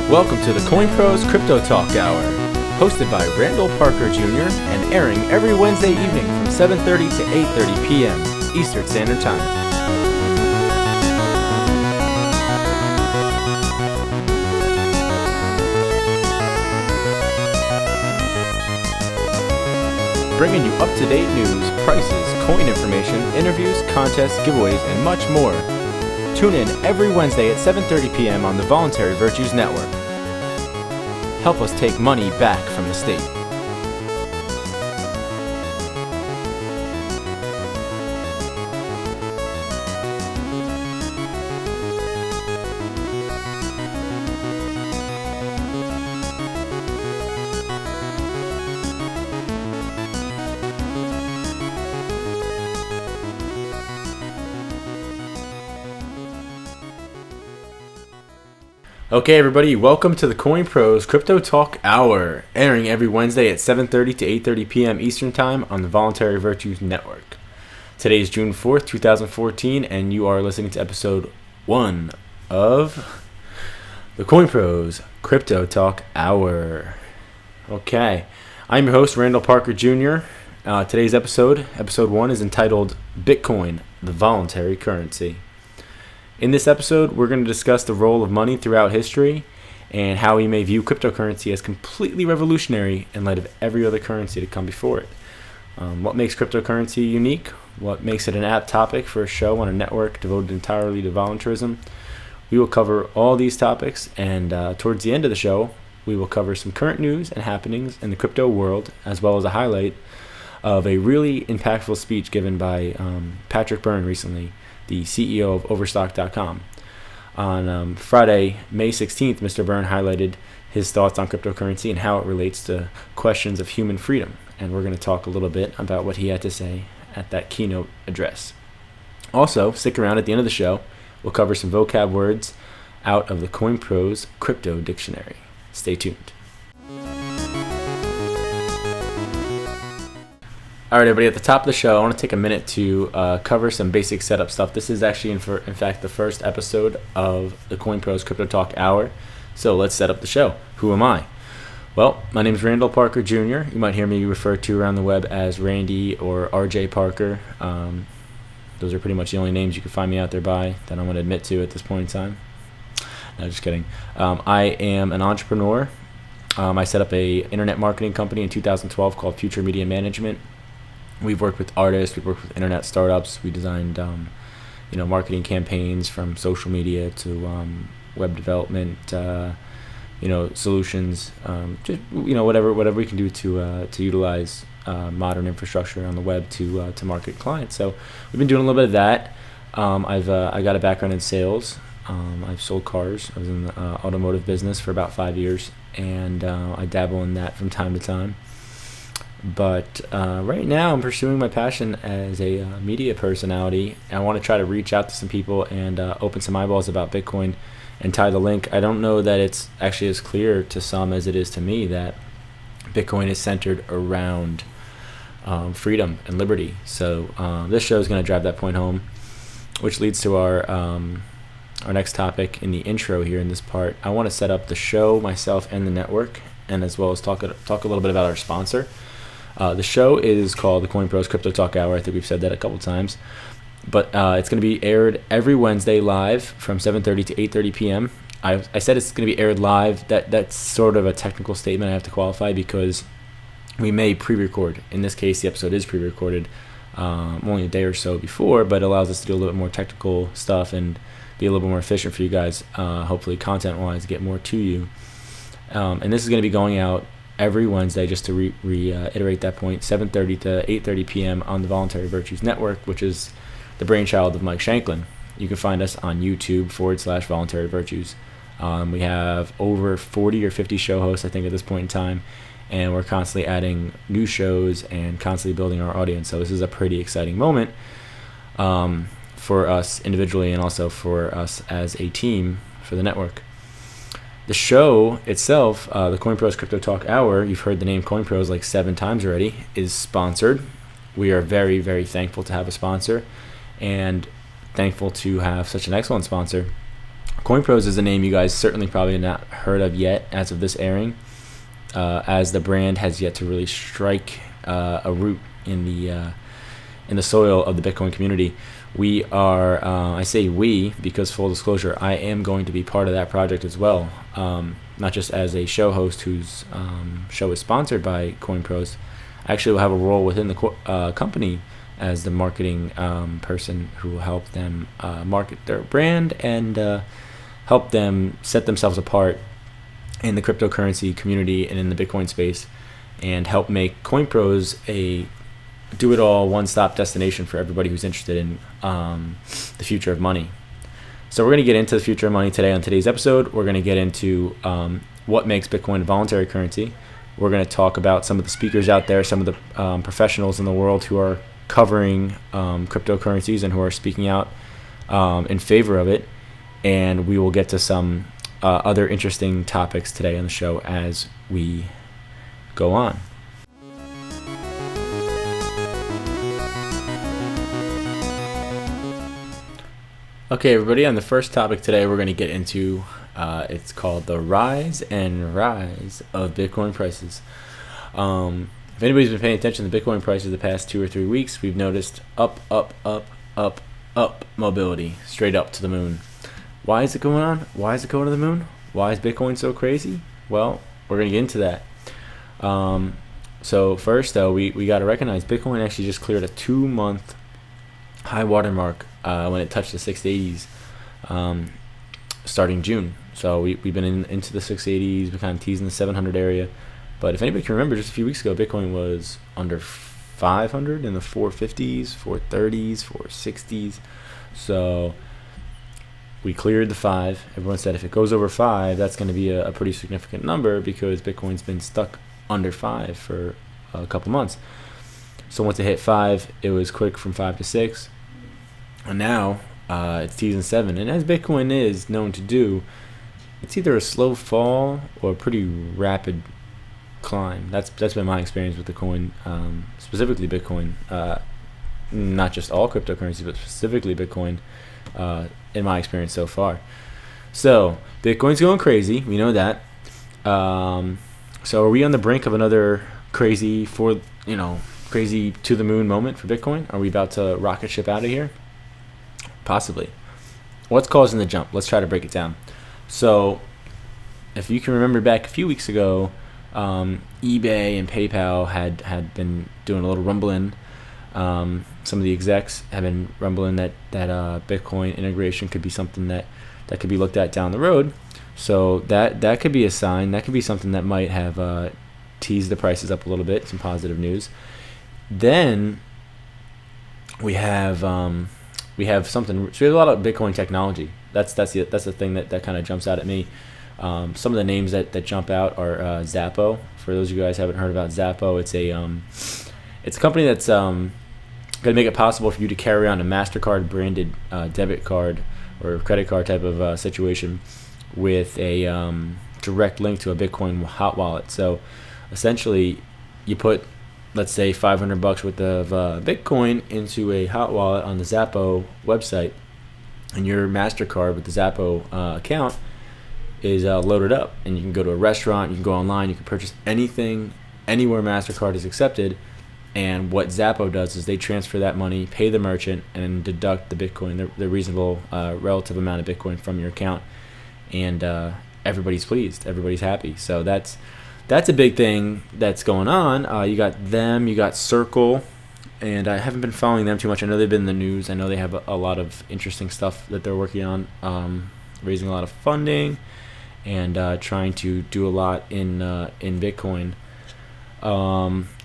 Welcome to the CoinProz Crypto Talk Hour, hosted by Randall Parker Jr. and airing every Wednesday evening from 7:30 to 8:30 p.m. Eastern Standard Time. Bringing you up-to-date news, prices, coin information, interviews, contests, giveaways, and much more. Tune in every Wednesday at 7:30 p.m. on the Voluntary Virtues Network. Help us take money back from the state. Okay, everybody, welcome to the CoinProz Crypto Talk Hour, airing every Wednesday at 7:30 to 8:30 p.m. Eastern Time on the Voluntary Virtues Network. Today is June 4th, 2014, and you are listening to episode 1 of the CoinProz Crypto Talk Hour. Okay, I'm your host, Randall Parker Jr. Today's episode 1, is entitled Bitcoin, the Voluntary Currency. In this episode, we're going to discuss the role of money throughout history and how we may view cryptocurrency as completely revolutionary in light of every other currency to come before it. What makes cryptocurrency unique? What makes it an apt topic for a show on a network devoted entirely to voluntarism? We will cover all these topics, and towards the end of the show, we will cover some current news and happenings in the crypto world, as well as a highlight of a really impactful speech given by Patrick Byrne recently, the CEO of Overstock.com. On Friday, May 16th, Mr. Byrne highlighted his thoughts on cryptocurrency and how it relates to questions of human freedom. And we're going to talk a little bit about what he had to say at that keynote address. Also, stick around at the end of the show. We'll cover some vocab words out of the CoinProz Crypto Dictionary. Stay tuned. All right, everybody, at the top of the show, I want to take a minute to cover some basic setup stuff. This is actually, in fact, the first episode of the CoinProz Crypto Talk Hour. So let's set up the show. Who am I? Well, my name is Randall Parker Jr. You might hear me referred to around the web as Randy or RJ Parker. Those are pretty much the only names you can find me out there by that I'm going to admit to at this point in time. No, just kidding. I am an entrepreneur. I set up a internet marketing company in 2012 called Future Media Management. We've worked with artists, we've worked with internet startups, we designed marketing campaigns from social media to web development, solutions, whatever we can do to utilize modern infrastructure on the web to market clients. So we've been doing a little bit of that. I got a background in sales. I've sold cars. I was in the automotive business for about 5 years, and I dabble in that from time to time. But right now I'm pursuing my passion as a media personality. I want to try to reach out to some people and open some eyeballs about Bitcoin and tie the link. I don't know that it's actually as clear to some as it is to me that Bitcoin is centered around freedom and liberty. So this show is going to drive that point home, which leads to our next topic in the intro here in this part. I want to set up the show, myself, and the network, and as well as talk a little bit about our sponsor. The show is called the CoinProz Crypto Talk Hour. I think we've said that a couple times. But it's going to be aired every Wednesday live from 7:30 to 8:30 p.m. I said it's going to be aired live. That's sort of a technical statement I have to qualify because we may pre-record. In this case, the episode is pre-recorded only a day or so before, but it allows us to do a little bit more technical stuff and be a little bit more efficient for you guys, hopefully content-wise, get more to you. And this is going to be going out every Wednesday, just to reiterate that point, 7:30 to 8:30 p.m. on the Voluntary Virtues Network, which is the brainchild of Mike Shanklin. You can find us on YouTube /Voluntary Virtues. We have over 40 or 50 show hosts, I think, at this point in time, and we're constantly adding new shows and constantly building our audience. So this is a pretty exciting moment for us individually and also for us as a team for the network. The show itself, the CoinProz Crypto Talk Hour, you've heard the name CoinProz like 7 times already, is sponsored. We are very, very thankful to have a sponsor and thankful to have such an excellent sponsor. CoinProz is a name you guys certainly probably not heard of yet as of this airing, as the brand has yet to really strike a root in the soil of the Bitcoin community. We are, I say we because, full disclosure, I am going to be part of that project as well, not just as a show host whose show is sponsored by CoinProz. I actually will have a role within the company as the marketing person who will help them market their brand and help them set themselves apart in the cryptocurrency community and in the Bitcoin space, and help make CoinProz a do-it-all, one-stop destination for everybody who's interested in the future of money. So we're going to get into the future of money today on today's episode. We're going to get into what makes Bitcoin a voluntary currency. We're going to talk about some of the speakers out there, some of the professionals in the world who are covering cryptocurrencies and who are speaking out in favor of it. And we will get to some other interesting topics today on the show as we go on. Okay, everybody, on the first topic today, we're going to get into, it's called the rise and rise of Bitcoin prices. If anybody's been paying attention to Bitcoin prices the past 2 or 3 weeks, we've noticed up mobility, straight up to the moon. Why is it going on? Why is it going to the moon? Why is Bitcoin so crazy? Well, we're going to get into that. So first, though, we got to recognize Bitcoin actually just cleared a 2-month high water mark when it touched the 680s starting June. So we've been into the 680s, we're kind of teasing the 700 area. But if anybody can remember, just a few weeks ago, Bitcoin was under 500 in the 450s, 430s, 460s. So we cleared the 5. Everyone said if it goes over 5, that's going to be a pretty significant number because Bitcoin's been stuck under 5 for a couple months. So once it hit 5, it was quick from 5 to 6. And now it's teasing 7. And as Bitcoin is known to do, it's either a slow fall or a pretty rapid climb. That's been my experience with the coin, specifically Bitcoin. Not just all cryptocurrencies, but specifically Bitcoin, in my experience so far. So Bitcoin's going crazy. We know that. So are we on the brink of another crazy to the moon moment for Bitcoin? Are we about to rocket ship out of here? Possibly. What's causing the jump? Let's try to break it down. So if you can remember back a few weeks ago, eBay and PayPal had been doing a little rumbling. Some of the execs have been rumbling that Bitcoin integration could be something that could be looked at down the road. So that could be a sign. That could be something that might have teased the prices up a little bit. Some positive news. Then we have something. So we have a lot of Bitcoin technology. That's the thing that kind of jumps out at me. Some of the names that jump out are Zappo. For those of you guys who haven't heard about Zappo, it's a company that's going to make it possible for you to carry around a MasterCard branded debit card or credit card type of situation with a direct link to a Bitcoin hot wallet. So essentially, you put, let's say, $500 worth of Bitcoin into a hot wallet on the Zappo website, and your MasterCard with the Zappo account is loaded up, and you can go to a restaurant, you can go online, you can purchase anything, anywhere MasterCard is accepted. And what Zappo does is they transfer that money, pay the merchant, and deduct the Bitcoin, the reasonable relative amount of Bitcoin from your account, and everybody's pleased, everybody's happy. So that's a big thing that's going on. You got them, you got Circle, and I haven't been following them too much. I know they've been in the news. I know they have a lot of interesting stuff that they're working on, raising a lot of funding, and trying to do a lot in Bitcoin.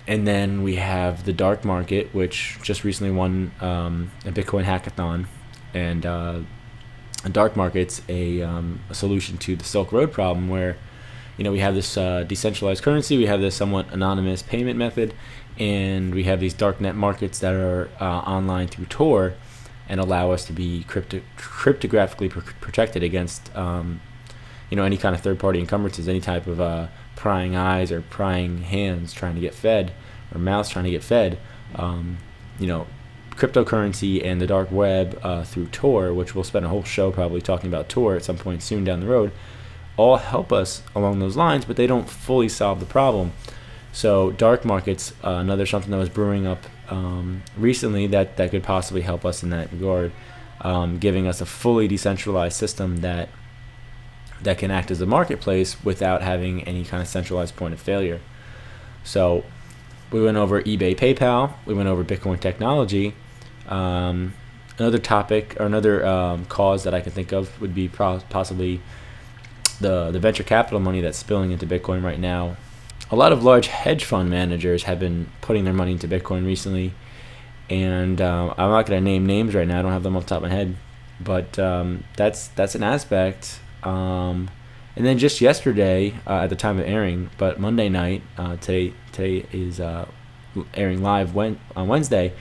And then we have the dark market, which just recently won a Bitcoin hackathon. And a dark market's a solution to the Silk Road problem, where we have this decentralized currency, we have this somewhat anonymous payment method, and we have these darknet markets that are online through Tor and allow us to be cryptographically protected against any kind of third-party encumbrances, any type of prying eyes or prying hands trying to get fed, or mouths trying to get fed. cryptocurrency and the dark web through Tor, which we'll spend a whole show probably talking about Tor at some point soon down the road, all help us along those lines, but they don't fully solve the problem. So dark markets, another something that was brewing up recently that could possibly help us in that regard, giving us a fully decentralized system that can act as a marketplace without having any kind of centralized point of failure. So we went over eBay, PayPal. We went over Bitcoin technology. Another topic or another cause that I can think of would be possibly the venture capital money that's spilling into Bitcoin right now. A lot of large hedge fund managers have been putting their money into Bitcoin recently, and I'm not going to name names right now. I don't have them off the top of my head, but that's an aspect. And then just yesterday, at the time of airing, but Monday night, today is airing live on Wednesday,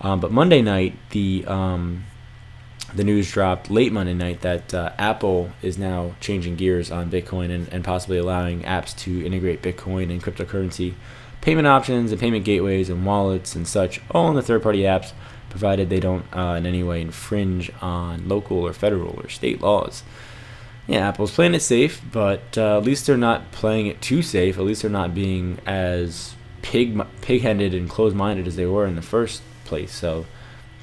but Monday night the news dropped late Monday night that Apple is now changing gears on Bitcoin and possibly allowing apps to integrate Bitcoin and cryptocurrency payment options and payment gateways and wallets and such, all in the third-party apps, provided they don't in any way infringe on local or federal or state laws. Yeah, Apple's playing it safe, but at least they're not playing it too safe. At least they're not being as pig-headed and closed-minded as they were in the first place. So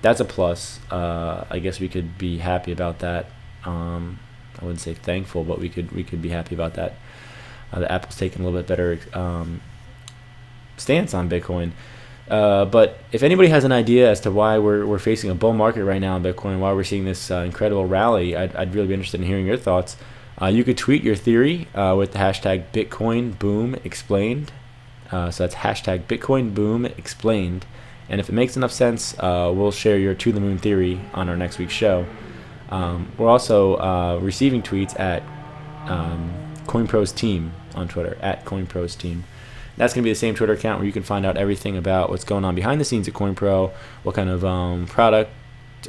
that's a plus. I guess we could be happy about that. I wouldn't say thankful, but we could be happy about that. The Apple's taking a little bit better stance on Bitcoin. But if anybody has an idea as to why we're facing a bull market right now in Bitcoin, why we're seeing this incredible rally, I'd really be interested in hearing your thoughts. You could tweet your theory with the hashtag Bitcoin Boom Explained. So that's hashtag Bitcoin Boom Explained. And if it makes enough sense, we'll share your to the moon theory on our next week's show. We're also receiving tweets at CoinProz Team on Twitter, at CoinProz Team. That's going to be the same Twitter account where you can find out everything about what's going on behind the scenes at CoinPro, what kind of product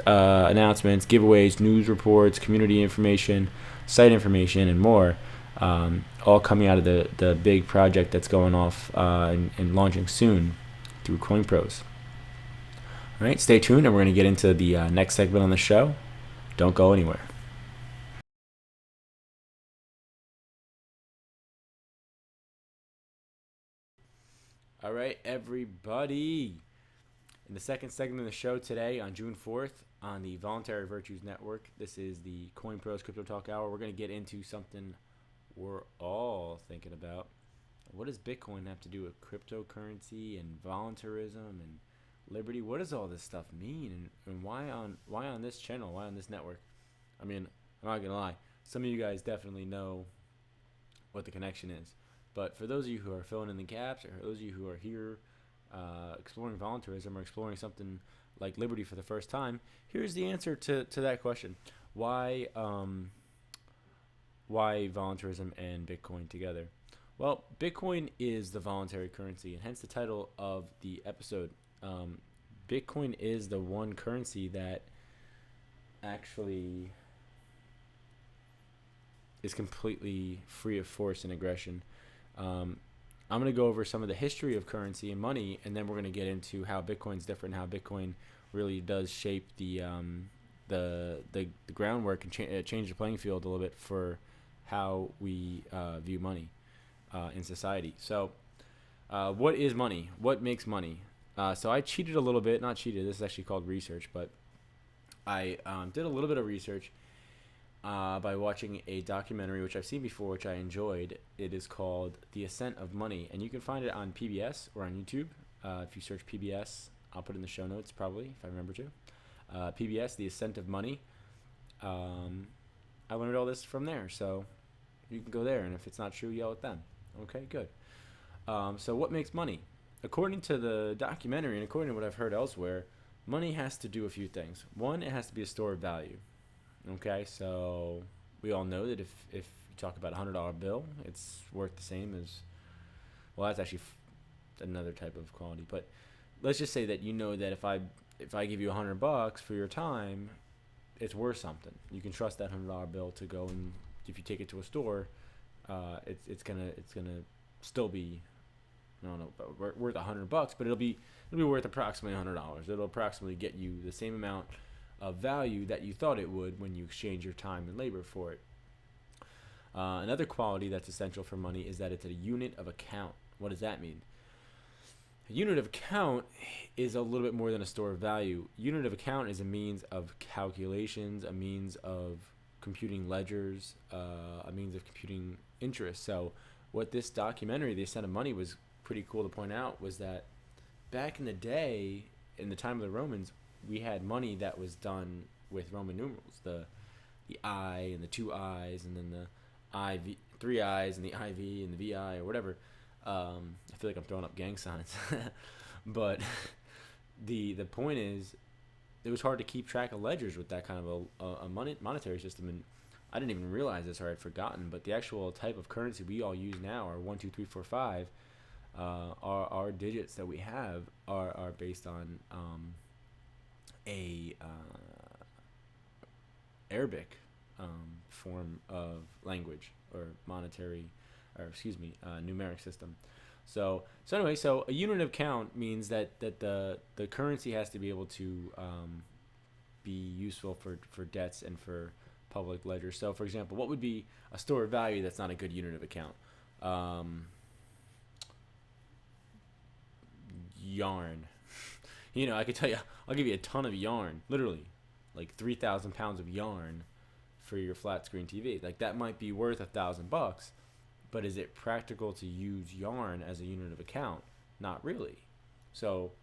announcements, giveaways, news reports, community information, site information, and more, all coming out of the big project that's going off and launching soon through CoinProz. All right, stay tuned, and we're going to get into the next segment on the show. Don't go anywhere. All right, everybody. In the second segment of the show today, on June 4th, on the Voluntary Virtues Network, this is the CoinProz Crypto Talk Hour. We're going to get into something we're all thinking about. What does Bitcoin have to do with cryptocurrency and voluntarism and liberty? What does all this stuff mean, and why on this channel, why on this network? I mean, I'm not going to lie. Some of you guys definitely know what the connection is. But for those of you who are filling in the gaps, or those of you who are here exploring voluntarism or exploring something like liberty for the first time, here's the answer to that question. Why voluntarism and Bitcoin together? Well, Bitcoin is the voluntary currency, and hence the title of the episode. Bitcoin is the one currency that actually is completely free of force and aggression. I'm going to go over some of the history of currency and money, and then we're going to get into how Bitcoin's different, how Bitcoin really does shape the groundwork and change the playing field a little bit for how we view money in society. So what is money? What makes money? So I cheated a little bit. Not cheated. This is actually called research, but I did a little bit of research by watching a documentary, which I've seen before, which I enjoyed. It is called The Ascent of Money, and you can find it on PBS or on YouTube. If you search PBS, I'll put it in the show notes probably, if I remember to. PBS, The Ascent of Money. I learned all this from there, so you can go there, and if it's not true, yell at them. Okay, good. So what makes money? According to the documentary and according to what I've heard elsewhere, money has to do a few things. One, it has to be a store of value. Okay, so we all know that if you talk about a $100 bill, it's worth the same as, well, that's actually another type of quality. But let's just say that you know that if I give you $100 for your time, it's worth something. You can trust that $100 bill to go, and if you take it to a store, it's gonna still be don't know, but worth $100, but it'll be worth approximately $100. It'll approximately get you the same amount of value that you thought it would when you exchange your time and labor for it. Another quality that's essential for money is that it's a unit of account. What does that mean? A unit of account is a little bit more than a store of value. Unit of account is a means of calculations, a means of computing ledgers, a means of computing interest. So what this documentary, The Ascent of Money, was pretty cool to point out was that back in the day, in the time of the Romans, we had money that was done with Roman numerals, the I and the two I's, and then the IV, three I's, and the IV and the VI or whatever. I feel like I'm throwing up gang signs, but the point is, it was hard to keep track of ledgers with that kind of a monetary system, and I didn't even realize this, or I'd forgotten. But the actual type of currency we all use now are 1, 2, 3, 4, 5. Our digits that we have are based on a Arabic form of language, or monetary, or numeric system. So anyway, a unit of account means that the currency has to be able to be useful for debts and for public ledger. So, for example, what would be a store of value that's not a good unit of account? Yarn. I could tell you, I'll give you a ton of yarn, literally, like 3,000 pounds of yarn for your flat screen TV. Like, that might be worth $1,000, but is it practical to use yarn as a unit of account? Not really. So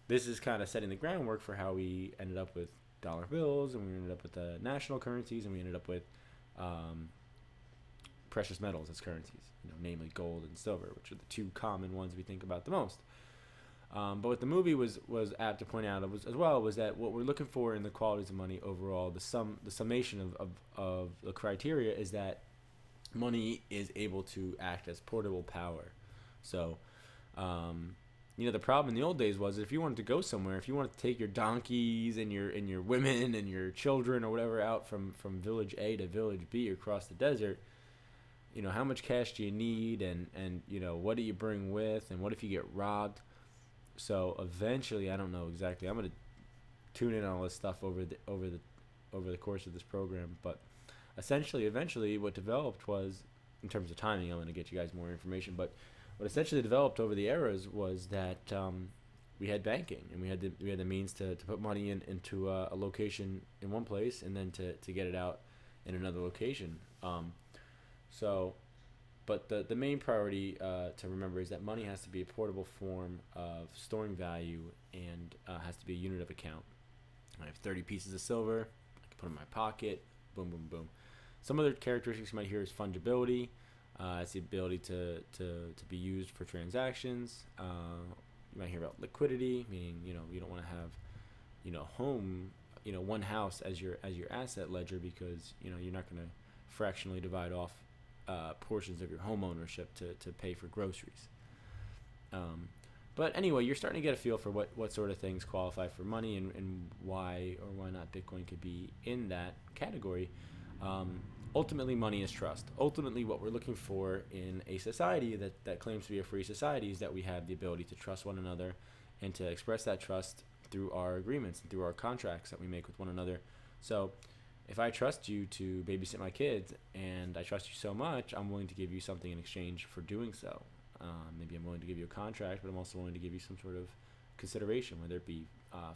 this is kind of setting the groundwork for how we ended up with dollar bills, and we ended up with the national currencies, and we ended up with precious metals as currencies, namely gold and silver, which are the two common ones we think about the most. But what the movie was apt to point out was that what we're looking for in the qualities of money overall, the summation of the criteria, is that money is able to act as portable power. So, the problem in the old days was, if you wanted to go somewhere, if you wanted to take your donkeys and your women and your children or whatever out from village A to village B across the desert, how much cash do you need, and what do you bring with, and what if you get robbed? So eventually, I don't know exactly, I'm going to tune in on all this stuff over the course of this program, but eventually what developed was, in terms of timing, I'm going to get you guys more information, but what essentially developed over the eras was that we had banking, and we had the means to put money into a location in one place, and then to get it out in another location. But the main priority to remember is that money has to be a portable form of storing value, and has to be a unit of account. I have 30 pieces of silver. I can put in my pocket. Boom, boom, boom. Some other characteristics you might hear is fungibility. It's the ability to be used for transactions. You might hear about liquidity, meaning you don't want to have one house as your asset ledger, because you're not going to fractionally divide off portions of your home ownership to pay for groceries. But anyway, you're starting to get a feel for what sort of things qualify for money, and why or why not Bitcoin could be in that category. Ultimately, money is trust. Ultimately, what we're looking for in a society that claims to be a free society is that we have the ability to trust one another, and to express that trust through our agreements and through our contracts that we make with one another. So if I trust you to babysit my kids, and I trust you so much, I'm willing to give you something in exchange for doing so. Maybe I'm willing to give you a contract, but I'm also willing to give you some sort of consideration, whether it be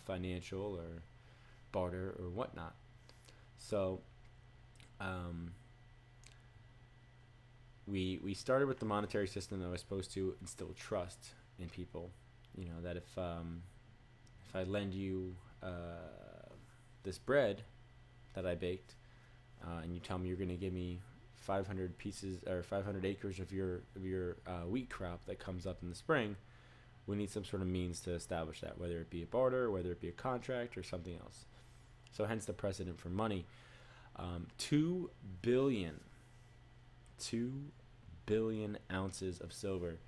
financial or barter or whatnot. So we started with the monetary system that was supposed to instill trust in people. That if I lend you this bread that I baked, and you tell me you're going to give me 500 pieces or 500 acres of your wheat crop that comes up in the spring, we need some sort of means to establish that, whether it be a barter, whether it be a contract, or something else. So hence the precedent for money. 2 billion ounces of silver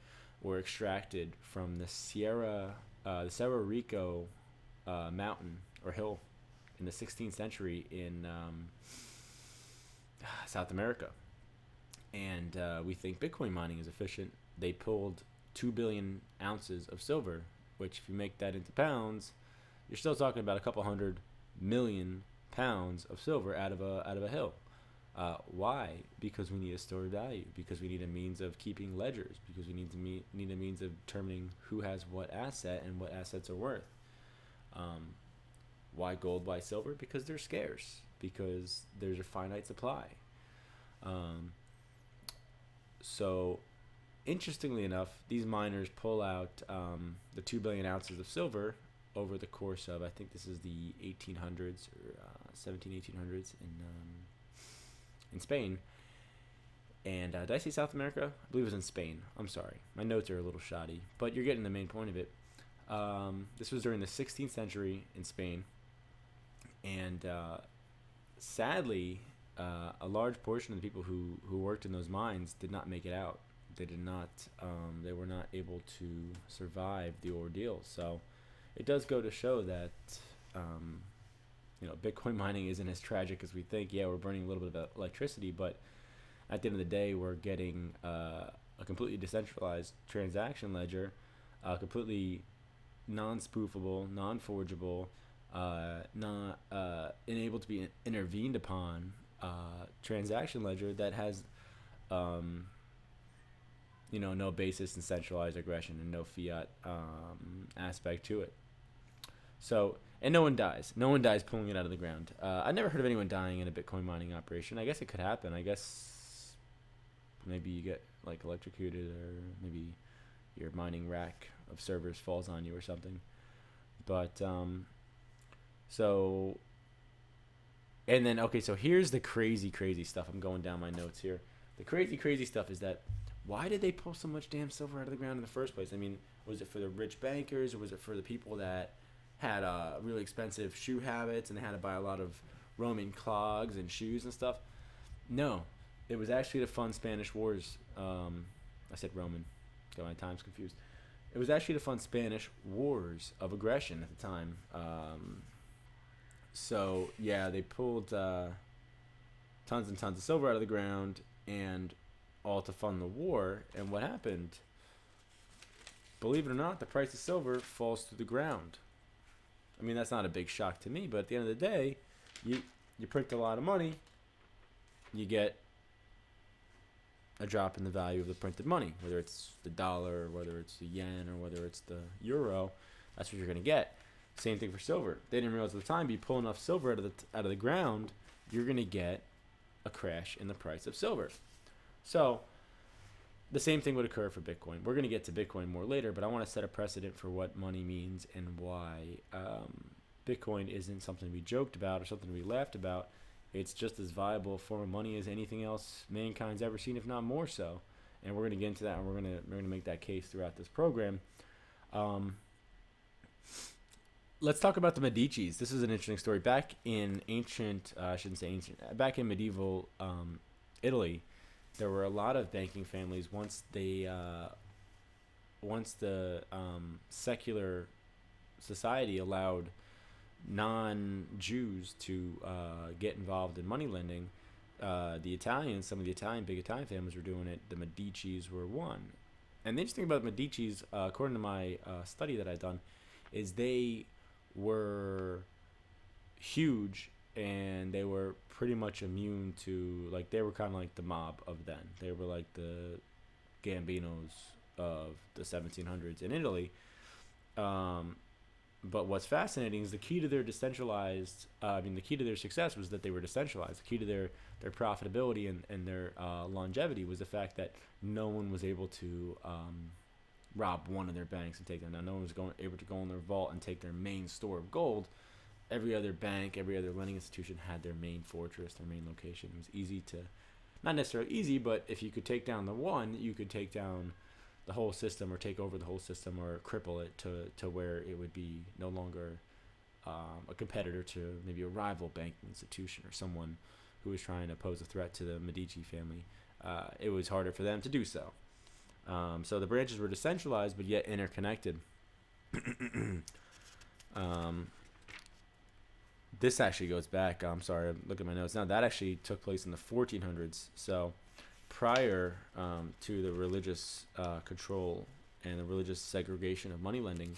were extracted from the Cerro Rico mountain or hill in the 16th century in South America. And we think Bitcoin mining is efficient. They pulled 2 billion ounces of silver, which if you make that into pounds, you're still talking about a couple 100 million pounds of silver out of a hill. Why? Because we need a stored value. Because we need a means of keeping ledgers. Because we need a means of determining who has what asset and what assets are worth. Why gold? Why silver? Because they're scarce. Because there's a finite supply. So, interestingly enough, these miners pull out the 2 billion ounces of silver over the course of, I think this is the 1800s or 1800s in Spain. And did I say South America? I believe it was in Spain. I'm sorry. My notes are a little shoddy, but you're getting the main point of it. This was during the 16th century in Spain. And sadly, a large portion of the people who worked in those mines did not make it out. They did not. They were not able to survive the ordeal. So it does go to show that Bitcoin mining isn't as tragic as we think. Yeah, we're burning a little bit of electricity, but at the end of the day, we're getting a completely decentralized transaction ledger, completely non-spoofable, non-forgeable, not unable to be intervened upon transaction ledger that has no basis in centralized aggression and no fiat aspect to it. So, and no one dies. No one dies pulling it out of the ground. I never heard of anyone dying in a Bitcoin mining operation. I guess it could happen. I guess maybe you get like electrocuted, or maybe your mining rack of servers falls on you or something. But so, and then so here's the crazy stuff. I'm going down my notes here. The crazy stuff is that, why did they pull so much damn silver out of the ground in the first place? I mean, was it for the rich bankers, or was it for the people that had really expensive shoe habits and they had to buy a lot of Roman clogs and shoes and stuff? No, it was actually to fund Spanish wars. I said Roman, got my times confused. It was actually to fund Spanish wars of aggression at the time. So yeah, they pulled tons and tons of silver out of the ground, and all to fund the war. And what happened? Believe it or not, the price of silver falls to the ground. I mean, that's not a big shock to me, but at the end of the day, you print a lot of money, you get a drop in the value of the printed money, whether it's the dollar, or whether it's the yen, or whether it's the euro. That's what you're going to get. Same thing for silver. They didn't realize at the time, if you pull enough silver out of the ground, you're going to get a crash in the price of silver. So the same thing would occur for Bitcoin. We're going to get to Bitcoin more later, but I want to set a precedent for what money means and why Bitcoin isn't something to be joked about or something to be laughed about. It's just as viable a form of money as anything else mankind's ever seen, if not more so. And we're going to get into that, and we're going to make that case throughout this program. Let's talk about the Medicis. This is an interesting story. Back in back in medieval Italy, there were a lot of banking families. Once the secular society allowed non-Jews to get involved in money lending, some of the big Italian families were doing it. The Medicis were one. And the interesting thing about the Medicis, according to my study that I've done, is they were huge, and they were pretty much immune to, they were kind of like the mob of then. They were like the Gambinos of the 1700s in Italy. But what's fascinating is the key to their the key to their success was that they were decentralized. The key to their profitability and their longevity was the fact that no one was able to rob one of their banks and take them down. No one was able to go in their vault and take their main store of gold. Every other bank, every other lending institution had their main fortress, their main location. It was easy to, not necessarily easy, but if you could take down the one, you could take down the whole system, or take over the whole system, or cripple it to where it would be no longer a competitor to maybe a rival banking institution or someone who was trying to pose a threat to the Medici family. It was harder for them to do so. So the branches were decentralized, but yet interconnected. This actually goes back. I'm sorry, look at my notes now. That actually took place in the 1400s. So prior to the religious control and the religious segregation of money lending.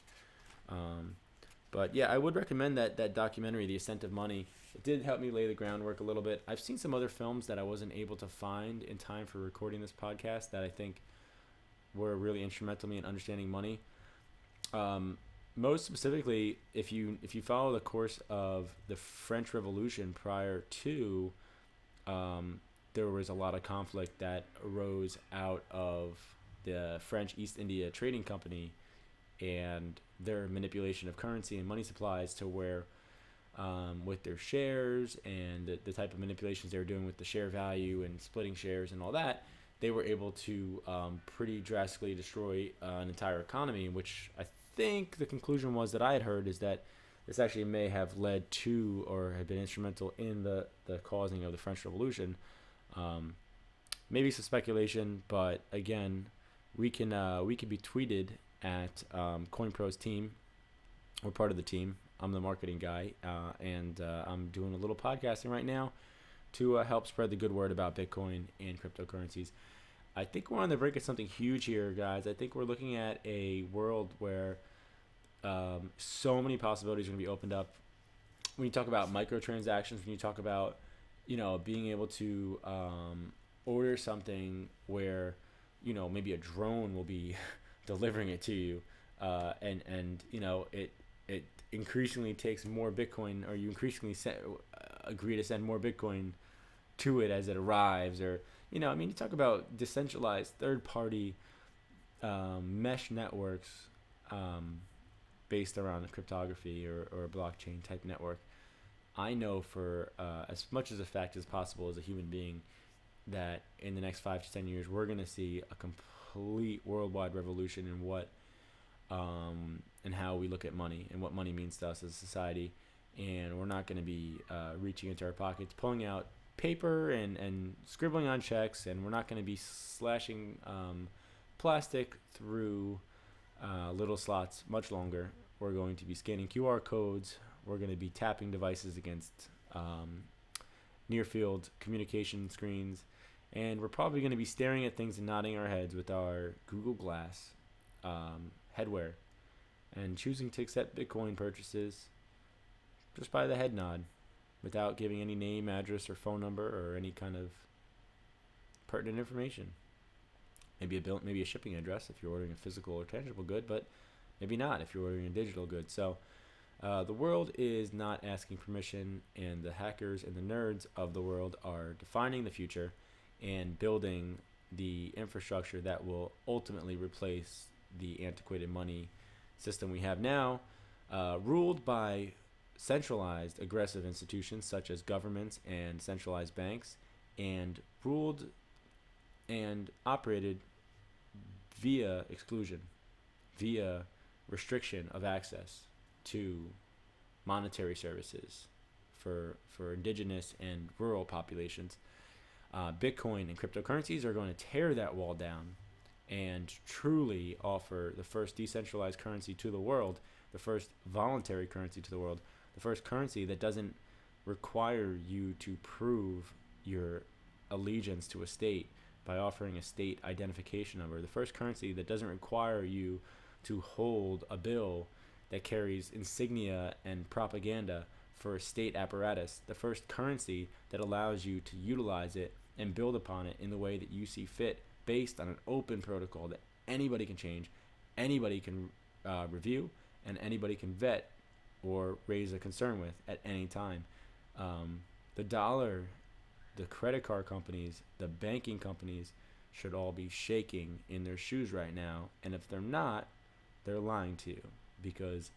But yeah, I would recommend that documentary, The Ascent of Money. It did help me lay the groundwork a little bit. I've seen some other films that I wasn't able to find in time for recording this podcast that I think were really instrumental to me in understanding money. Most specifically, if you follow the course of the French Revolution prior to, there was a lot of conflict that arose out of the French East India Trading Company and their manipulation of currency and money supplies to where, with their shares and the type of manipulations they were doing with the share value and splitting shares and all that, they were able to pretty drastically destroy an entire economy, which I think the conclusion was that I had heard is that this actually may have led to or have been instrumental in the causing of the French Revolution. Maybe some speculation, but again, we can be tweeted at CoinProz team. We're part of the team. I'm the marketing guy, and I'm doing a little podcasting right now to help spread the good word about Bitcoin and cryptocurrencies. I think we're on the brink of something huge here, guys. I think we're looking at a world where so many possibilities are going to be opened up. When you talk about microtransactions, when you talk about, being able to order something where, maybe a drone will be delivering it to you, and it increasingly takes more Bitcoin, or you increasingly agree to send more Bitcoin to it as it arrives, or you talk about decentralized third-party mesh networks based around cryptography or a blockchain type network. I know for as much as a fact as possible as a human being that in the next 5 to 10 years we're going to see a complete worldwide revolution in what and how we look at money and what money means to us as a society, and we're not going to be reaching into our pockets, pulling out paper and scribbling on checks, and we're not going to be slashing plastic through little slots much longer. We're going to be scanning QR codes. We're going to be tapping devices against near field communication screens, and we're probably going to be staring at things and nodding our heads with our Google Glass headwear and choosing to accept Bitcoin purchases just by the head nod without giving any name, address, or phone number or any kind of pertinent information. Maybe a shipping address if you're ordering a physical or tangible good, but maybe not if you're ordering a digital good. So the world is not asking permission, and the hackers and the nerds of the world are defining the future and building the infrastructure that will ultimately replace the antiquated money system we have now, ruled by centralized aggressive institutions such as governments and centralized banks, and ruled and operated via exclusion, via restriction of access to monetary services for indigenous and rural populations. Bitcoin and cryptocurrencies are going to tear that wall down and truly offer the first decentralized currency to the world, the first voluntary currency to the world, the first currency that doesn't require you to prove your allegiance to a state by offering a state identification number, the first currency that doesn't require you to hold a bill that carries insignia and propaganda for a state apparatus, the first currency that allows you to utilize it and build upon it in the way that you see fit, based on an open protocol that anybody can change, anybody can review, and anybody can vet or raise a concern with at any time. The dollar, the credit card companies, the banking companies should all be shaking in their shoes right now, and if they're not, they're lying to you, because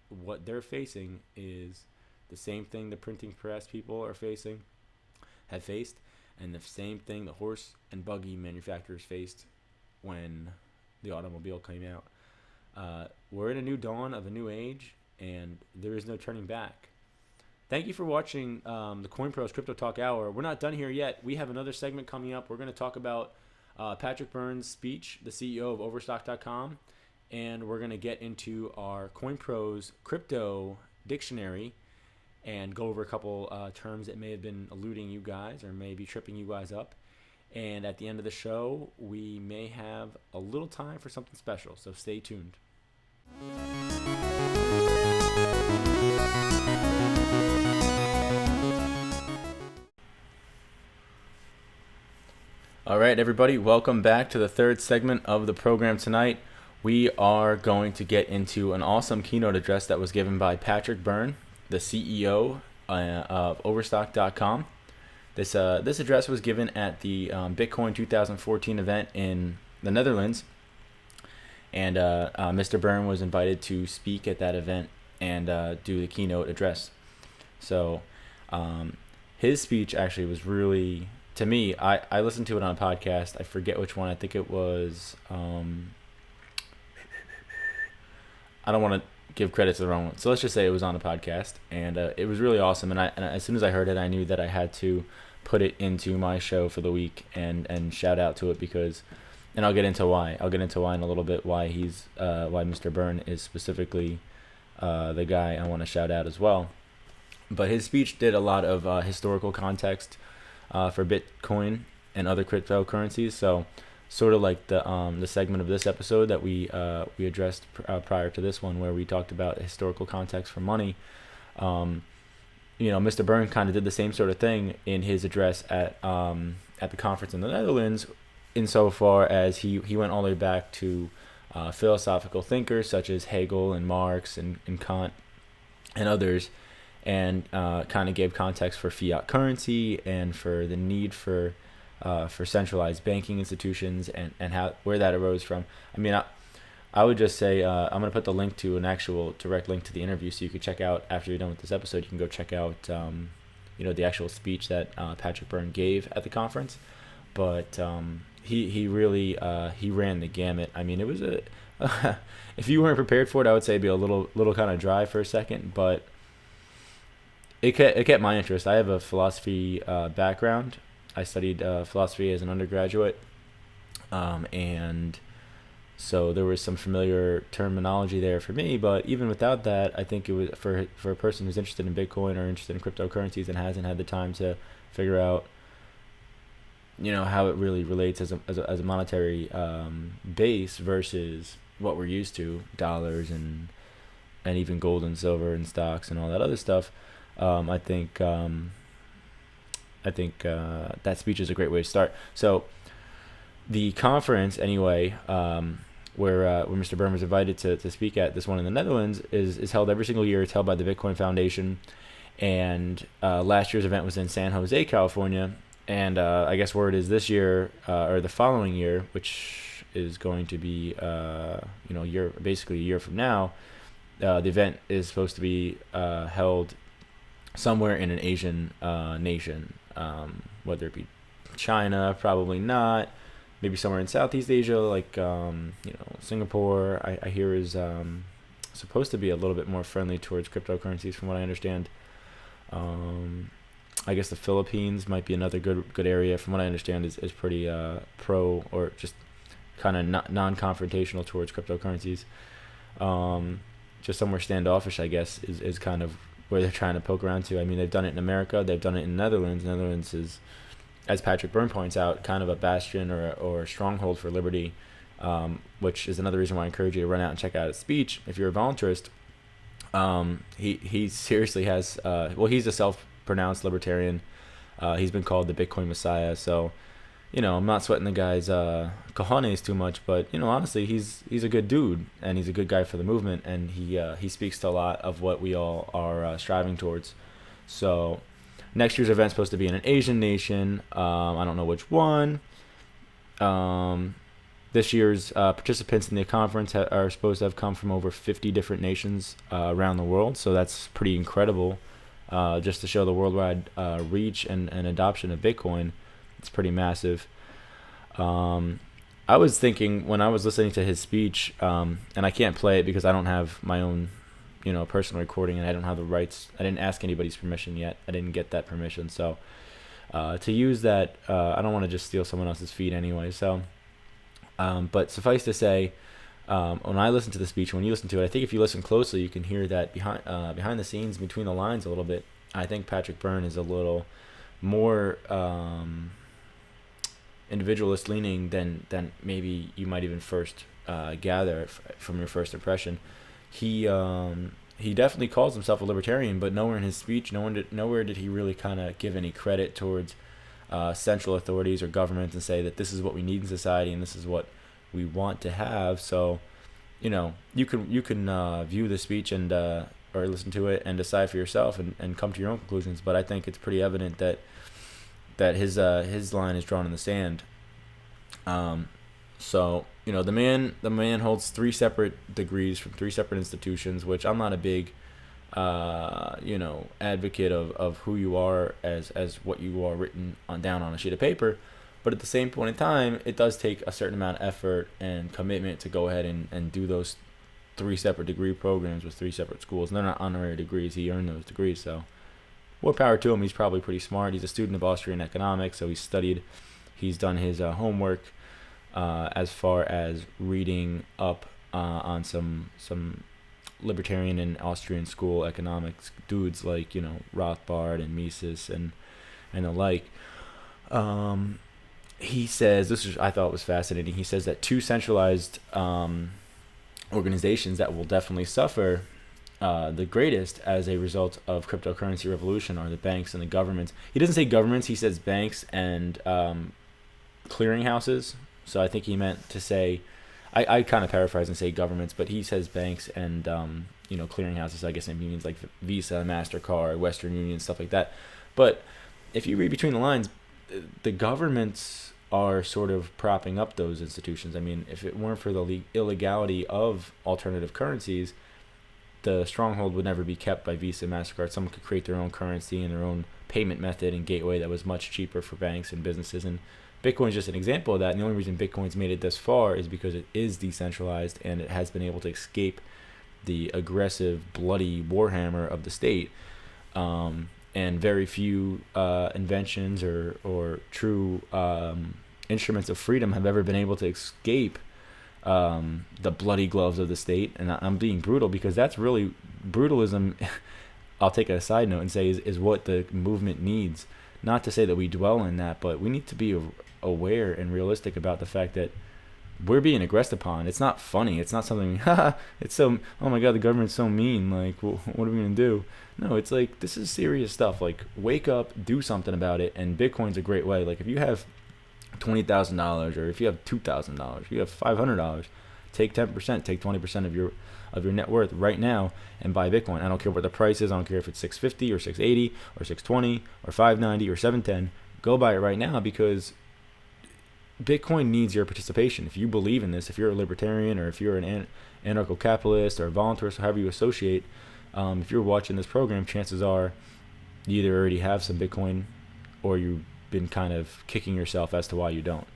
what they're facing is the same thing the printing press people have faced, and the same thing the horse and buggy manufacturers faced when the automobile came out. We're in a new dawn of a new age, and there is no turning back. Thank you for watching the CoinProz Crypto Talk Hour. We're not done here yet. We have another segment coming up. We're going to talk about Patrick Byrne's speech, the CEO of Overstock.com, and we're going to get into our CoinProz Crypto Dictionary and go over a couple terms that may have been eluding you guys or may be tripping you guys up. And at the end of the show, we may have a little time for something special, so stay tuned. All right, everybody, welcome back to the third segment of the program tonight. We are going to get into an awesome keynote address that was given by Patrick Byrne, the CEO of Overstock.com. This address was given at the Bitcoin 2014 event in the Netherlands, and Mr. Byrne was invited to speak at that event and do the keynote address. So his speech actually was really, to me, I listened to it on a podcast. I forget which one. I think it was, I don't want to give credit to the wrong one. So let's just say it was on a podcast, and it was really awesome. And as soon as I heard it, I knew that I had to put it into my show for the week and shout out to it because, and I'll get into why. I'll get into why in a little bit, why Mr. Byrne is specifically the guy I want to shout out as well. But his speech did a lot of historical context for Bitcoin and other cryptocurrencies. So sort of like the segment of this episode that we addressed prior to this one, where we talked about historical context for money. Mr. Byrne kind of did the same sort of thing in his address at the conference in the Netherlands, insofar as he went all the way back to philosophical thinkers such as Hegel and Marx and Kant and others, and kind of gave context for fiat currency and for the need for centralized banking institutions and where that arose from. I mean, I would just say I'm going to put the link to an actual direct link to the interview, so you can check out after you're done with this episode. You can go check out the actual speech that Patrick Byrne gave at the conference. But he really he ran the gamut. I mean, it was if you weren't prepared for it, I would say it'd be a little kind of dry for a second, but it kept my interest. I have a philosophy background. I studied philosophy as an undergraduate, and so there was some familiar terminology there for me. But even without that, I think it was for a person who's interested in Bitcoin or interested in cryptocurrencies and hasn't had the time to figure out, how it really relates as a monetary base versus what we're used to, dollars and even gold and silver and stocks and all that other stuff. I think that speech is a great way to start. So the conference, anyway, where Mr. Byrne was invited to speak at, this one in the Netherlands, is held every single year. It's held by the Bitcoin Foundation, and last year's event was in San Jose, California, and I guess word is this year or the following year, which is going to be basically a year from now, the event is supposed to be held somewhere in an Asian nation, whether it be China, probably not. Maybe somewhere in Southeast Asia, like Singapore. I hear is supposed to be a little bit more friendly towards cryptocurrencies, from what I understand. I guess the Philippines might be another good area. From what I understand, is pretty pro, or just kind of non-confrontational towards cryptocurrencies. Just somewhere standoffish, I guess, is kind of where they're trying to poke around to. I mean, they've done it in America, they've done it in the Netherlands. Netherlands is, as Patrick Byrne points out, kind of a bastion or a stronghold for liberty, which is another reason why I encourage you to run out and check out his speech if you're a voluntarist. He seriously has, he's a self-pronounced libertarian. He's been called the Bitcoin Messiah, so, I'm not sweating the guy's cojones too much, but, honestly, he's a good dude, and he's a good guy for the movement, and he speaks to a lot of what we all are striving towards. So next year's event's supposed to be in an Asian nation. I don't know which one. This year's participants in the conference are supposed to have come from over 50 different nations around the world, so that's pretty incredible. Just to show the worldwide reach and adoption of Bitcoin. It's pretty massive. I was thinking when I was listening to his speech, and I can't play it because I don't have my own, personal recording, and I don't have the rights. I didn't ask anybody's permission yet. I didn't get that permission. So to use that, I don't want to just steal someone else's feed anyway. So, but suffice to say, when I listen to the speech, when you listen to it, I think if you listen closely, you can hear that behind the scenes, between the lines a little bit. I think Patrick Byrne is a little more individualist leaning than maybe you might even first gather from your first impression. He definitely calls himself a libertarian, but nowhere in his speech, nowhere did he really kind of give any credit towards central authorities or governments and say that this is what we need in society and this is what we want to have. So, you can view the speech and or listen to it and decide for yourself and come to your own conclusions. But I think it's pretty evident that his line is drawn in the sand. So the man holds 3 separate degrees from 3 separate institutions, which I'm not a big advocate of who you are as what you are written down on a sheet of paper. But at the same point in time, it does take a certain amount of effort and commitment to go ahead and do those 3 separate degree programs with 3 separate schools. And they're not honorary degrees. He earned those degrees, so more power to him. He's probably pretty smart. He's a student of Austrian economics, so he's done his homework as far as reading up on some libertarian and Austrian school economics dudes like Rothbard and Mises and the like. He says, I thought was fascinating. He says that 2 centralized organizations that will definitely suffer the greatest as a result of cryptocurrency revolution are the banks and the governments. He doesn't say governments. He says banks and clearinghouses. So I think he meant to say, I kind of paraphrase and say governments, but he says banks and clearinghouses. I guess it means like Visa, MasterCard, Western Union, stuff like that. But if you read between the lines, the governments are sort of propping up those institutions. I mean, if it weren't for the illegality of alternative currencies, the stronghold would never be kept by Visa, MasterCard. Someone could create their own currency and their own payment method and gateway that was much cheaper for banks and businesses. And Bitcoin is just an example of that. And the only reason Bitcoin's made it this far is because it is decentralized and it has been able to escape the aggressive, bloody warhammer of the state. And very few inventions or true instruments of freedom have ever been able to escape the bloody gloves of the state. And I'm being brutal because that's really brutalism. I'll take a side note and say is what the movement needs. Not to say that we dwell in that, but we need to be aware and realistic about the fact that we're being aggressed upon. It's not funny. It's not something, it's so, oh my God, the government's so mean. Like, what are we going to do? No, it's like, this is serious stuff. Like, wake up, do something about it. And Bitcoin's a great way. Like, if you have $20,000 or if you have $2,000, if you have $500, take 10%, take 20% of your net worth right now and buy Bitcoin. I don't care what the price is. I don't care if it's $650 or $680 or $620 or $590 or $710. Go buy it right now because Bitcoin needs your participation. If you believe in this, if you're a libertarian or if you're an anarcho-capitalist or a voluntarist, however you associate, if you're watching this program, chances are you either already have some Bitcoin or you've been kind of kicking yourself as to why you don't.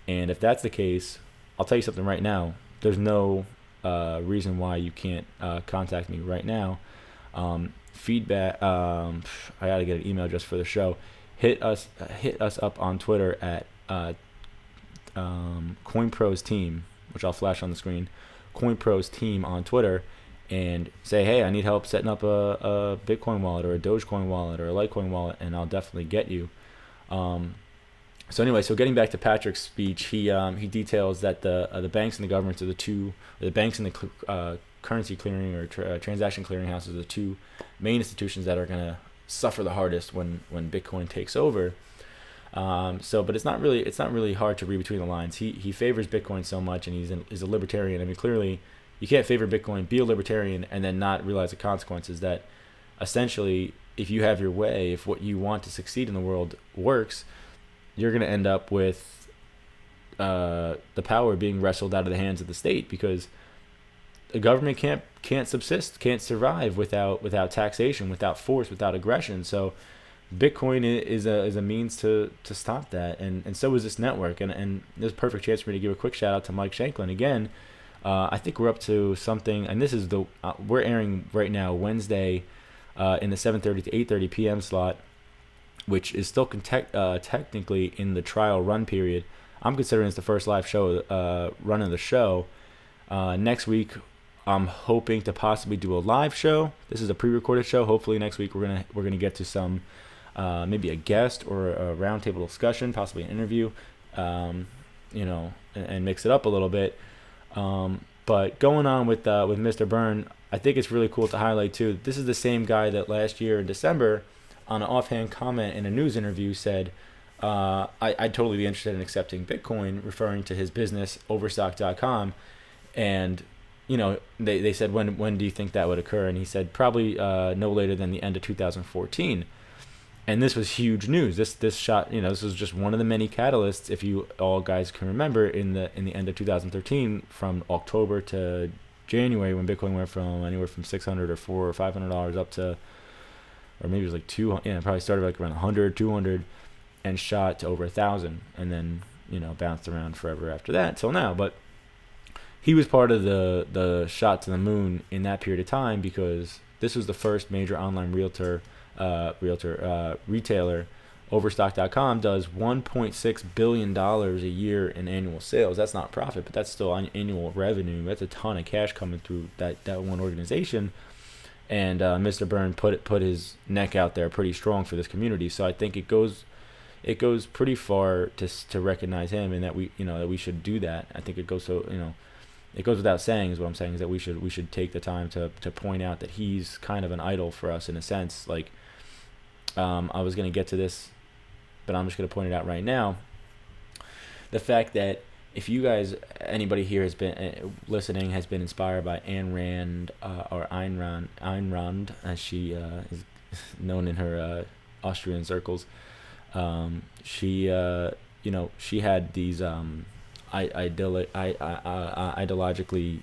And if that's the case, I'll tell you something right now. There's no reason why you can't contact me right now. Feedback. I gotta get an email address for the show. Hit us up on Twitter at CoinProz Team, which I'll flash on the screen. CoinProz Team on Twitter, and say, hey, I need help setting up a Bitcoin wallet or a Dogecoin wallet or a Litecoin wallet, and I'll definitely get you. So anyway, so getting back to Patrick's speech, he details that the banks and the governments are the banks and the currency clearing or transaction clearing houses are the 2 main institutions that are going to suffer the hardest when Bitcoin takes over. But it's not really hard to read between the lines. He favors Bitcoin so much, and he's a libertarian. I mean, clearly, you can't favor Bitcoin, be a libertarian, and then not realize the consequences. That essentially, if you have your way, if what you want to succeed in the world works, you're going to end up with the power being wrestled out of the hands of the state, because the government can't subsist, can't survive without taxation, without force, without aggression. So Bitcoin is a means to stop that, and so is this network. And there's a perfect chance for me to give a quick shout out to Mike Shanklin again. I think we're up to something, and this is we're airing right now Wednesday in the 7:30 to 8:30 p.m. slot, which is still technically in the trial run period. I'm considering it's the first live show run of the show. Next week, I'm hoping to possibly do a live show. This is a pre-recorded show. Hopefully next week we're gonna get to some maybe a guest or a roundtable discussion, possibly an interview. and mix it up a little bit. But going on with Mr. Byrne, I think it's really cool to highlight too. This is the same guy that last year in December, on an offhand comment in a news interview, said, I'd totally be interested in accepting Bitcoin, referring to his business, Overstock.com. And, they said, when do you think that would occur? And he said, probably no later than the end of 2014. And this was huge news. This shot, this was just one of the many catalysts, if you all guys can remember, in the end of 2013, from October to January, when Bitcoin went from anywhere from $600 or $400 or $500 up to, or maybe it was like 200, probably started like around 100, 200, and shot to over 1,000, and then bounced around forever after that till now. But he was part of the shot to the moon in that period of time, because this was the first major online retailer. Overstock.com does $1.6 billion a year in annual sales. That's not profit, but that's still annual revenue. That's a ton of cash coming through that one organization. And Mr. Byrne put his neck out there pretty strong for this community. So I think it goes pretty far to recognize him, and that we should do that. I think it goes it goes without saying, is what I'm saying, is that we should take the time to point out that he's kind of an idol for us, in a sense. Like, I was going to get to this, but I'm just going to point it out right now. The fact that if you guys, anybody here has been listening, has been inspired by Ayn Rand, or Ayn Rand, as she is known in her Austrian circles, she had these ideologically,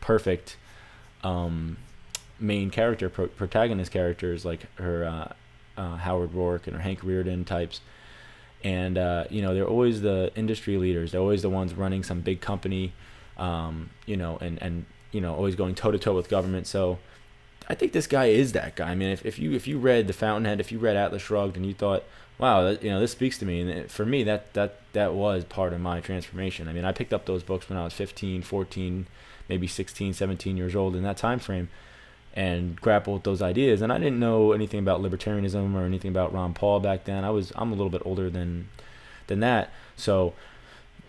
perfect main character, protagonist characters, like her Howard Rourke and her Hank Rearden types. And they're always the industry leaders. They're always the ones running some big company, and always going toe to toe with government. So I think this guy is that guy. I mean, if you read The Fountainhead, if you read Atlas Shrugged, and you thought, wow, this speaks to me, and for me, that was part of my transformation. I mean, I picked up those books when I was 15, 14, maybe 16, 17 years old, in that time frame, and grapple with those ideas. And I didn't know anything about libertarianism or anything about Ron Paul back then. I'm a little bit older than that. So,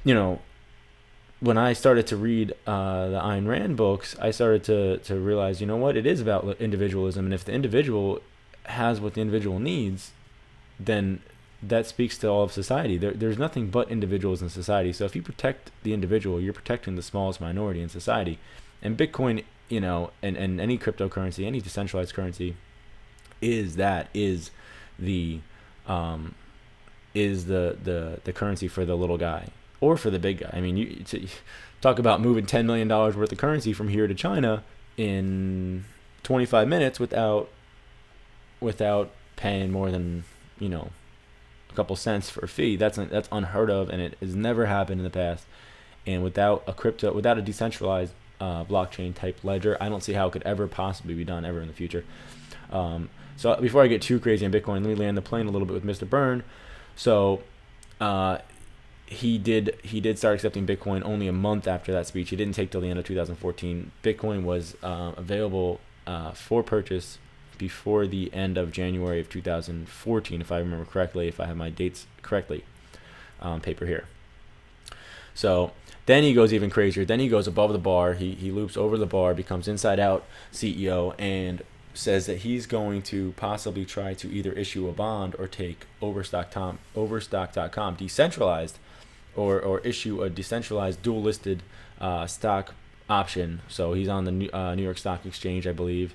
when I started to read the Ayn Rand books, I started to realize, it is about individualism. And if the individual has what the individual needs, then that speaks to all of society. There's nothing but individuals in society. So if you protect the individual, you're protecting the smallest minority in society. And Bitcoin, and any cryptocurrency, any decentralized currency, is the currency for the little guy or for the big guy. I mean, you talk about moving $10 million worth of currency from here to China in 25 minutes without paying more than a couple cents for a fee. That's unheard of, and it has never happened in the past. And without a decentralized blockchain type ledger, I don't see how it could ever possibly be done ever in the future. So before I get too crazy on Bitcoin, let me land the plane a little bit with Mr. Byrne. So he did start accepting Bitcoin only a month after that speech. He didn't take till the end of 2014. Bitcoin was available for purchase before the end of January of 2014, if I remember correctly, if I have my dates correctly on paper here. So then he goes even crazier. Then he goes above the bar. He loops over the bar, becomes Inside Out CEO, and says that he's going to possibly try to either issue a bond or take Overstock.com decentralized, or issue a decentralized dual listed stock option. So he's on the New York Stock Exchange, I believe.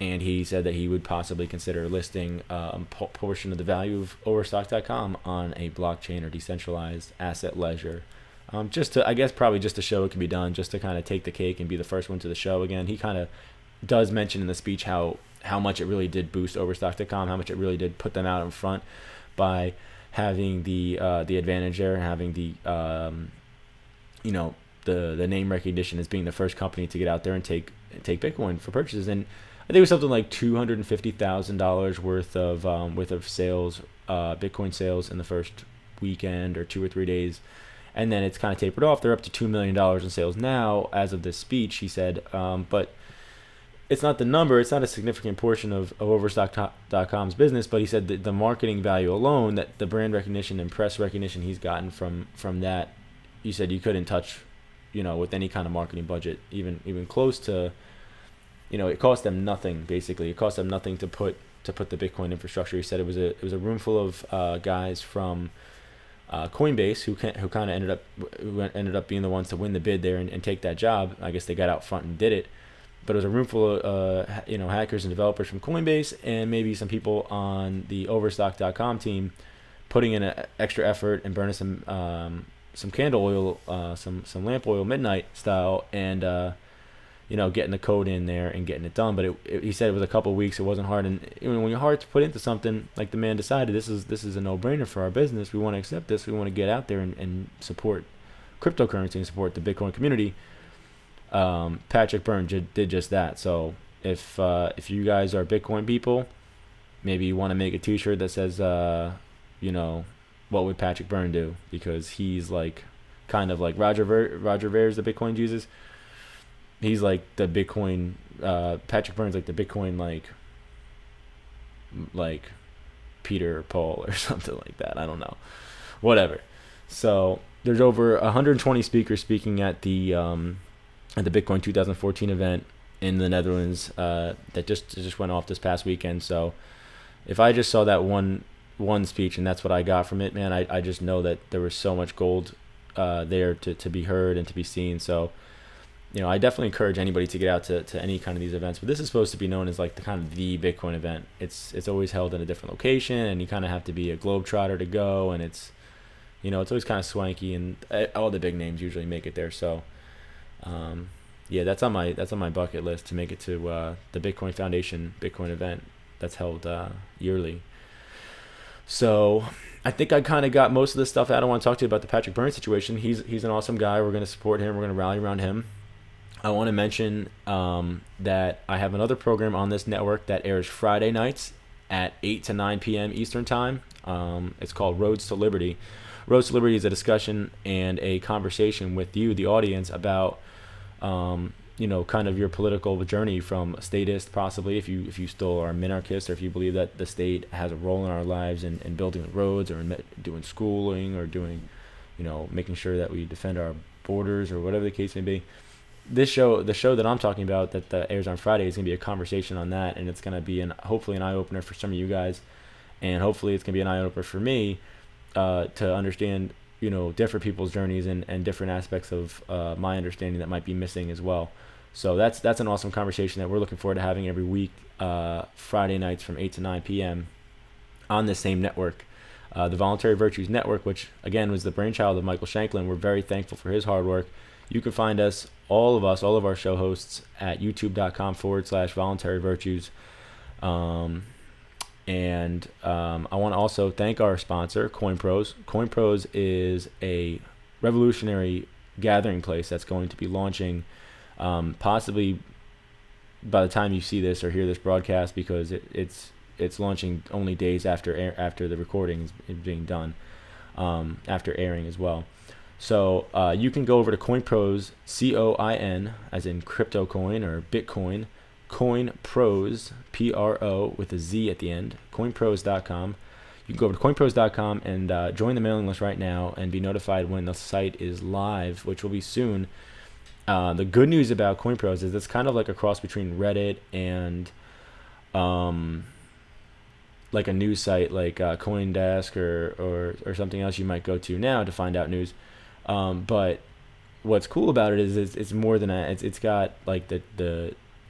And he said that he would possibly consider listing a portion of the value of Overstock.com on a blockchain or decentralized asset ledger. Just to show it can be done, just to kind of take the cake and be the first one to the show again. He kind of does mention in the speech how much it really did boost Overstock.com, how much it really did put them out in front by having the advantage there, having the name recognition as being the first company to get out there and take Bitcoin for purchases. And I think it was something like $250,000 worth of sales, Bitcoin sales in the first weekend or 2 or 3 days, and then it's kind of tapered off. They're up to $2 million in sales now as of this speech, he said. But it's not the number. It's not a significant portion of Overstock.com's business, but he said that the marketing value alone, that the brand recognition and press recognition he's gotten from that, he said you couldn't touch, with any kind of marketing budget, even close to, it cost them nothing. Basically, it cost them nothing to put the Bitcoin infrastructure. He said it was a room full of guys from Coinbase who kind of ended up being the ones to win the bid there and take that job. I guess they got out front and did it. But it was a room full of hackers and developers from Coinbase, and maybe some people on the Overstock.com team putting in an extra effort and burning some candle oil, some lamp oil midnight style, and getting the code in there and getting it done. But he said it was a couple of weeks. It wasn't hard, and when you're hard to put into something, like the man decided, this is a no-brainer for our business. We want to accept this. We want to get out there and support cryptocurrency and support the Bitcoin community. Patrick Byrne did just that. So if you guys are Bitcoin people, maybe you want to make a T-shirt that says, what would Patrick Byrne do? Because he's like kind of like Roger Ver's the Bitcoin uses. He's like the Bitcoin. Patrick Byrne's like the Bitcoin like Peter Paul or something like that. I don't know. Whatever. So there's over 120 speakers speaking at the Bitcoin 2014 event in the Netherlands that just went off this past weekend. So if I just saw that one speech and that's what I got from it, man, I just know that there was so much gold there to be heard and to be seen. So, I definitely encourage anybody to get out to any kind of these events. But this is supposed to be known as like the Bitcoin event. It's always held in a different location, and you kind of have to be a globetrotter to go, and it's always kind of swanky, and all the big names usually make it there. So that's on my bucket list to make it to the Bitcoin Foundation Bitcoin event that's held yearly. So I think I kind of got most of this stuff out. I want to talk to you about the Patrick Byrne situation. He's an awesome guy. We're going to support him. We're going to rally around him. I want to mention that I have another program on this network that airs Friday nights at 8 to 9 p.m. Eastern Time. It's called Roads to Liberty. Roads to Liberty is a discussion and a conversation with you, the audience, about kind of your political journey from a statist, possibly, if you still are a minarchist, or if you believe that the state has a role in our lives in building roads, or in doing schooling, or doing, making sure that we defend our borders, or whatever the case may be. The show that I'm talking about that airs on Friday is going to be a conversation on that, and it's going to be hopefully an eye-opener for some of you guys, and hopefully it's going to be an eye-opener for me to understand different people's journeys and different aspects of my understanding that might be missing as well. So that's an awesome conversation that we're looking forward to having every week, Friday nights from 8 to 9 p.m. on the same network, the Voluntary Virtues Network, which again was the brainchild of Michael Shanklin. We're very thankful for his hard work. You can find all of our show hosts at youtube.com/Voluntary Virtues. And I want to also thank our sponsor, CoinProz. CoinProz is a revolutionary gathering place that's going to be launching possibly by the time you see this or hear this broadcast, because it's launching only days after the recording is being done, after airing as well. So you can go over to CoinProz, COIN, as in crypto coin or Bitcoin, CoinProz, PRO with a Z at the end, CoinProz.com. You can go over to CoinProz.com and join the mailing list right now and be notified when the site is live, which will be soon. The good news about CoinProz is it's kind of like a cross between Reddit and like a news site like CoinDesk or something else you might go to now to find out news. But what's cool about it is it's more than that. It's got like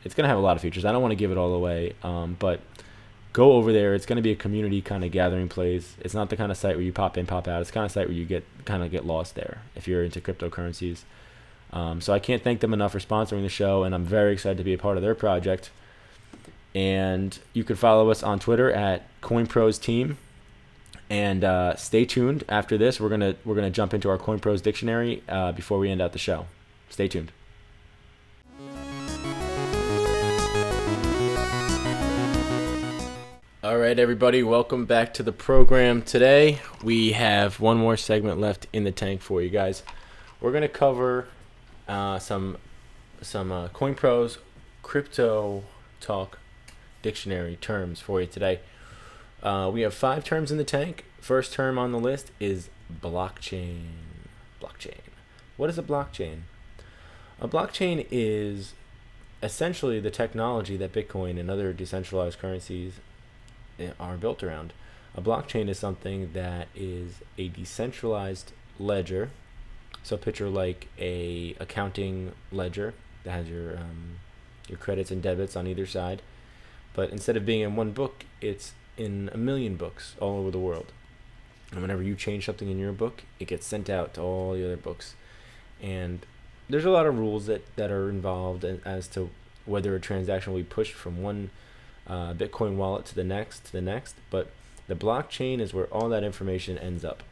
it's going to have a lot of features. I don't want to give it all away, but go over there. It's going to be a community kind of gathering place. It's not the kind of site where you pop in, pop out. It's the kind of site where you get lost there if you're into cryptocurrencies. So I can't thank them enough for sponsoring the show, and I'm very excited to be a part of their project. And you can follow us on Twitter at CoinProz Team. And stay tuned. After this, we're gonna jump into our CoinProz Dictionary before we end out the show. Stay tuned. All right, everybody, welcome back to the program. Today we have one more segment left in the tank for you guys. We're gonna cover some CoinProz Crypto Talk Dictionary terms for you today. We have 5 terms in the tank. First term on the list is blockchain. Blockchain. What is a blockchain? A blockchain is essentially the technology that Bitcoin and other decentralized currencies are built around. A blockchain is something that is a decentralized ledger. So picture like a accounting ledger that has your credits and debits on either side. But instead of being in one book, it's in a million books all over the world. And whenever you change something in your book, it gets sent out to all the other books. And there's a lot of rules that are involved as to whether a transaction will be pushed from one Bitcoin wallet to the next, but the blockchain is where all that information ends up.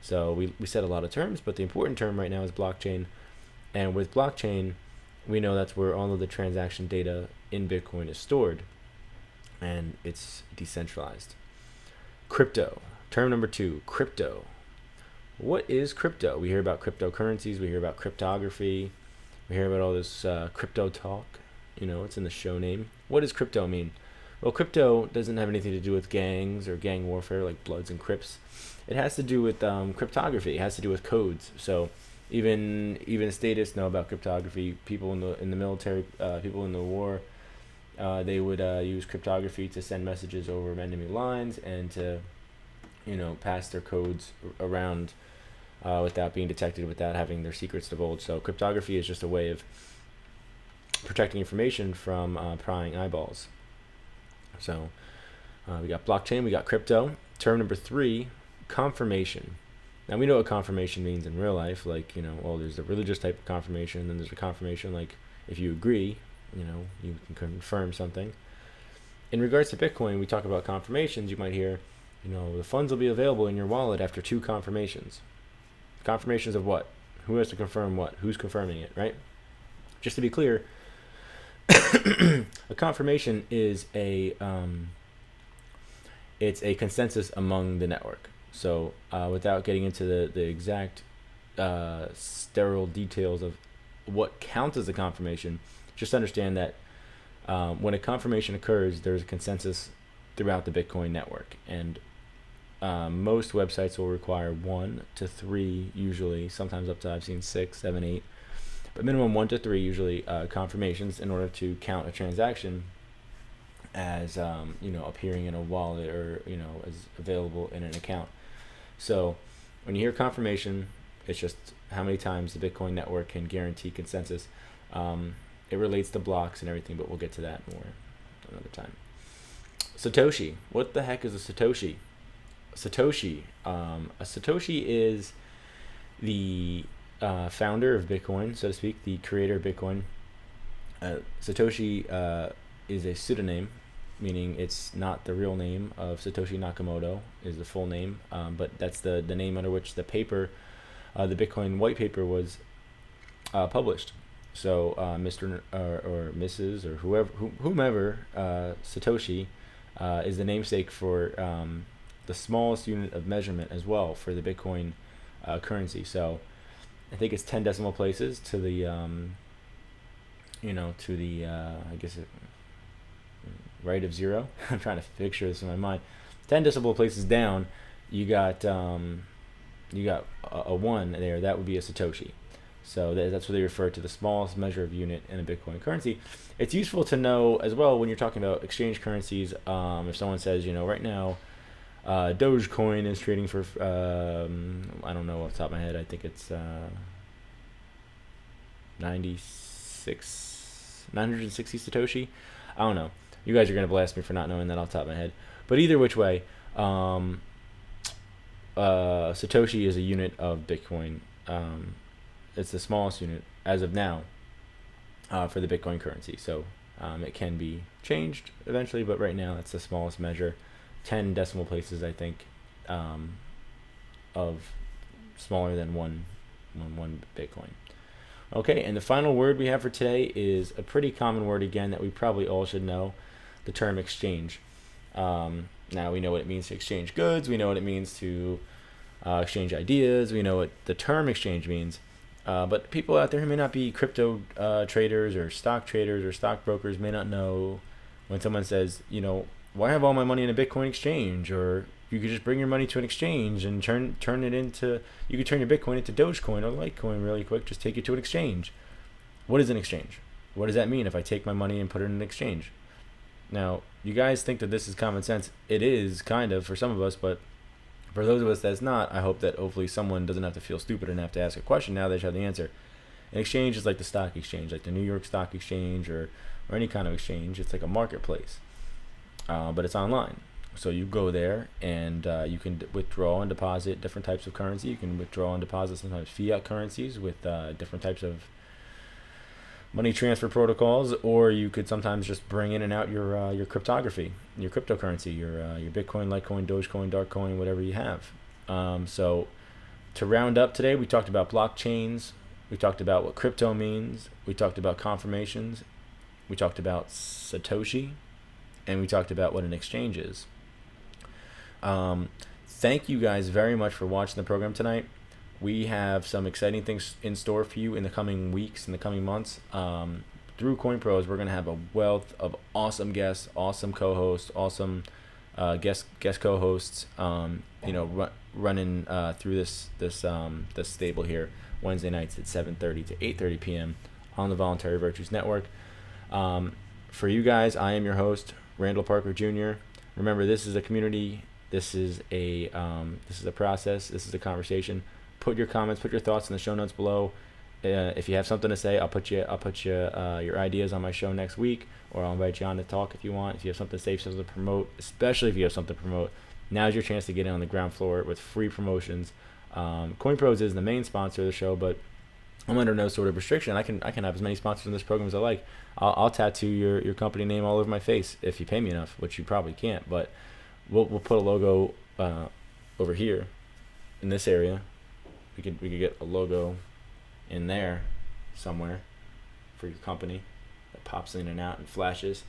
So we said a lot of terms, but the important term right now is blockchain. And with blockchain, we know that's where all of the transaction data in Bitcoin is stored, and it's decentralized. Crypto. Term number 2, crypto. What is crypto? We hear about cryptocurrencies, we hear about cryptography, we hear about all this crypto talk. It's in the show name. What does crypto mean? Well, crypto doesn't have anything to do with gangs or gang warfare like Bloods and Crips. It has to do with cryptography. It has to do with codes. So even statists know about cryptography. People in the military, people in the war, they would use cryptography to send messages over enemy lines and to pass their codes around without being detected, without having their secrets divulged. So cryptography is just a way of protecting information from prying eyeballs. So we got blockchain, we got crypto. Term number 3, confirmation. Now we know what confirmation means in real life. Like, there's a religious type of confirmation, and then there's a confirmation like if you agree, you can confirm something. In regards to Bitcoin, we talk about confirmations. You might hear, the funds will be available in your wallet after 2 confirmations. Confirmations of what? Who has to confirm what? Who's confirming it, right? Just to be clear, a confirmation is it's a consensus among the network. So without getting into the exact sterile details of what counts as a confirmation, just understand that when a confirmation occurs, there's a consensus throughout the Bitcoin network. And most websites will require 1 to 3 usually, sometimes up to I've seen 6, 7, 8, but minimum 1 to 3 usually confirmations in order to count a transaction as appearing in a wallet or as available in an account. So when you hear confirmation, it's just how many times the Bitcoin network can guarantee consensus. It relates to blocks and everything, but we'll get to that more another time. Satoshi. What the heck is a Satoshi? A Satoshi is the founder of Bitcoin, so to speak, the creator of Bitcoin. Satoshi is a pseudonym, meaning it's not the real name of Satoshi Nakamoto, is the full name, but that's the name under which the paper, the Bitcoin white paper was published. So Mr. or Mrs. or whomever Satoshi is the namesake for the smallest unit of measurement as well for the Bitcoin currency. So I think it's 10 decimal places to the I guess right of 0. I'm trying to picture this in my mind. 10 decimal places down, you got a 1 there. That would be a Satoshi. So that's what they refer to, the smallest measure of unit in a Bitcoin currency. It's useful to know as well when you're talking about exchange currencies. If someone says, right now, Dogecoin is trading for, I don't know off the top of my head, I think it's 960 Satoshi. I don't know. You guys are going to blast me for not knowing that off the top of my head. But either which way, Satoshi is a unit of Bitcoin. It's the smallest unit as of now for the Bitcoin currency. So it can be changed eventually, but right now it's the smallest measure. 10 decimal places, I think, of smaller than one Bitcoin. Okay, and the final word we have for today is a pretty common word again that we probably all should know, the term exchange. Now we know what it means to exchange goods, we know what it means to exchange ideas, we know what the term exchange means. But people out there who may not be crypto traders or stockbrokers may not know when someone says, why have all my money in a Bitcoin exchange? Or you could just bring your money to an exchange and turn it into, you could turn your Bitcoin into Dogecoin or Litecoin really quick. Just take it to an exchange. What is an exchange? What does that mean if I take my money and put it in an exchange? Now, you guys think that this is common sense. It is kind of for some of us, but for those of us that's not, I hope that hopefully someone doesn't have to feel stupid and have to ask a question. Now they just have the answer. An exchange is like the stock exchange, like the New York Stock Exchange or any kind of exchange. It's like a marketplace, but it's online. So you go there and you can withdraw and deposit different types of currency. You can withdraw and deposit sometimes fiat currencies with different types of money transfer protocols, or you could sometimes just bring in and out your cryptography, your cryptocurrency, your Bitcoin, Litecoin, Dogecoin, Darkcoin, whatever you have. So to round up today, we talked about blockchains, we talked about what crypto means, we talked about confirmations, we talked about Satoshi, and we talked about what an exchange is. Thank you guys very much for watching the program tonight. We have some exciting things in store for you in the coming weeks, in the coming months. Through CoinProz, we're going to have a wealth of awesome guests, awesome co-hosts, awesome guest co-hosts. Running through this stable here Wednesday nights at 7:30 to 8:30 p.m. on the Voluntary Virtues Network. For you guys, I am your host, Randall Parker Jr. Remember, this is a community. This is a process. This is a conversation. Put your comments, put your thoughts in the show notes below. If you have something to say, I'll put your ideas on my show next week, or I'll invite you on to talk if you want. If you have something to say, something to promote, especially if you have something to promote, now's your chance to get in on the ground floor with free promotions. CoinProz is the main sponsor of the show, but I'm under no sort of restriction. I can have as many sponsors in this program as I like. I'll tattoo your company name all over my face if you pay me enough, which you probably can't. But we'll put a logo over here in this area. We could get a logo in there somewhere for your company that pops in and out and flashes.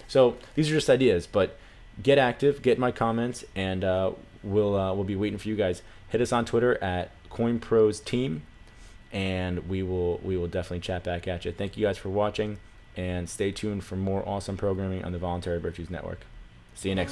So these are just ideas, but get active, get my comments, and we'll be waiting for you guys. Hit us on Twitter at CoinProz Team, and we will definitely chat back at you. Thank you guys for watching, and stay tuned for more awesome programming on the Voluntary Virtues Network. See you next week.